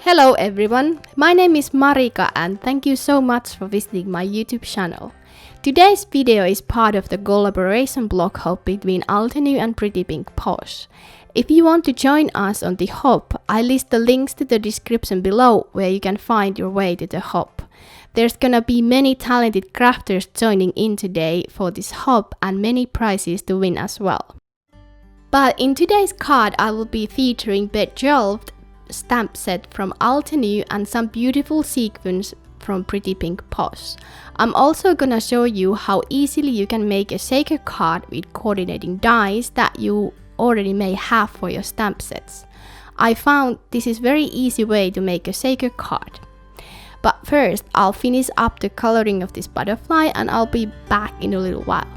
Hello everyone, my name is Marika and thank you so much for visiting my YouTube channel. Today's video is part of the collaboration blog hub between Altenew and Pretty Pink Posh. If you want to join us on the hub, I list the links to the description below where you can find your way to the hub. There's gonna be many talented crafters joining in today for this hub and many prizes to win as well. But in today's card I will be featuring Bejelved stamp set from Altenew and some beautiful sequins from Pretty Pink Posh. I'm also gonna show you how easily you can make a shaker card with coordinating dies that you already may have for your stamp sets. I found this is very easy way to make a shaker card. But first I'll finish up the coloring of this butterfly and I'll be back in a little while.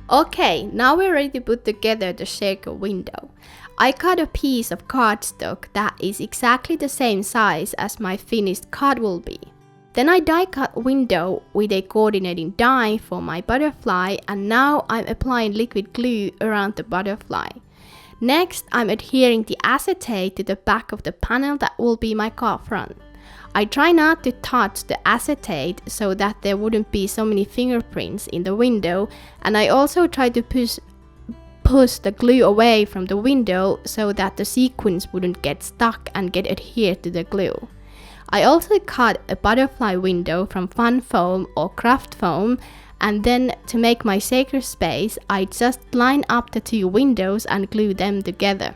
Okay, now we're ready to put together the shaker window. I cut a piece of cardstock that is exactly the same size as my finished card will be. Then I die cut window with a coordinating die for my butterfly and now I'm applying liquid glue around the butterfly. Next, I'm adhering the acetate to the back of the panel that will be my card front. I try not to touch the acetate so that there wouldn't be so many fingerprints in the window, and I also try to push the glue away from the window so that the sequins wouldn't get stuck and get adhered to the glue. I also cut a butterfly window from fun foam or craft foam, and then to make my shaker space I just line up the two windows and glue them together.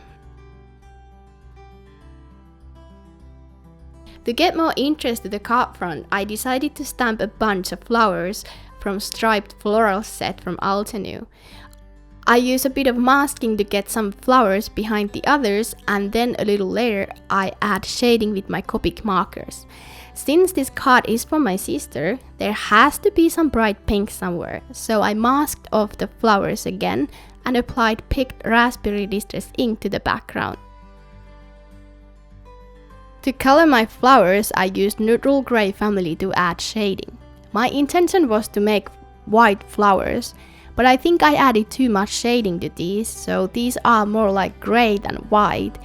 To get more interest to the card front, I decided to stamp a bunch of flowers from striped floral set from Altenew. I use a bit of masking to get some flowers behind the others, and then a little later I add shading with my Copic markers. Since this card is for my sister, there has to be some bright pink somewhere, so I masked off the flowers again and applied picked raspberry distress ink to the background. To color my flowers, I used neutral gray family to add shading. My intention was to make white flowers, but I think I added too much shading to these, so these are more like gray than white.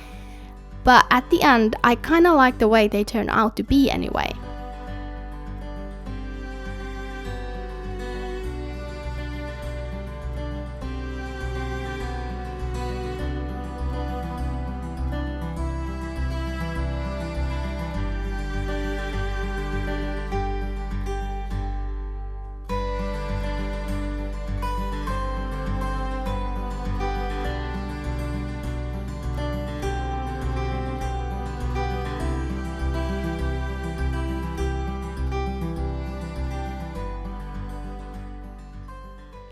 But at the end, I kinda like the way they turn out to be anyway.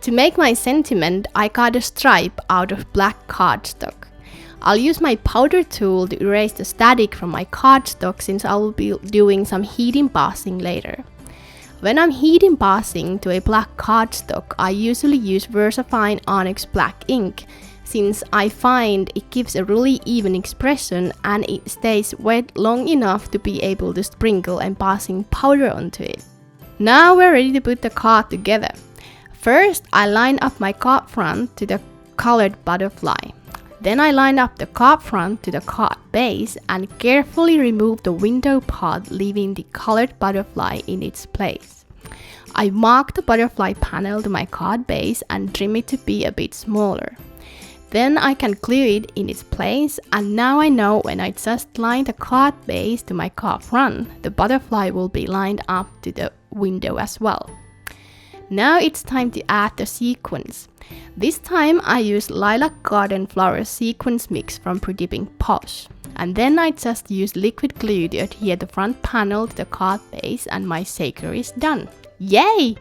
To make my sentiment, I cut a stripe out of black cardstock. I'll use my powder tool to erase the static from my cardstock since I will be doing some heat embossing later. When I'm heat embossing to a black cardstock, I usually use VersaFine Onyx Black ink since I find it gives a really even expression and it stays wet long enough to be able to sprinkle embossing powder onto it. Now we're ready to put the card together. First, I line up my card front to the colored butterfly. Then I line up the card front to the card base and carefully remove the window part, leaving the colored butterfly in its place. I mark the butterfly panel to my card base and trim it to be a bit smaller. Then I can glue it in its place, and now I know when I just line the card base to my card front, the butterfly will be lined up to the window as well. Now it's time to add the sequins. This time I use Lilac Garden Flower sequence mix from Pretty Pink Posh. And then I just use liquid glue to adhere the front panel to the card base and my shaker is done. Yay!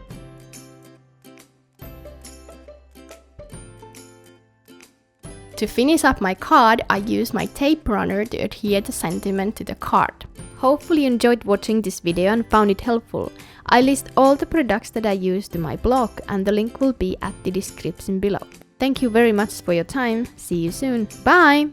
To finish up my card, I use my tape runner to adhere the sentiment to the card. Hopefully you enjoyed watching this video and found it helpful. I list all the products that I use to my blog and the link will be at the description below. Thank you very much for your time. See you soon. Bye!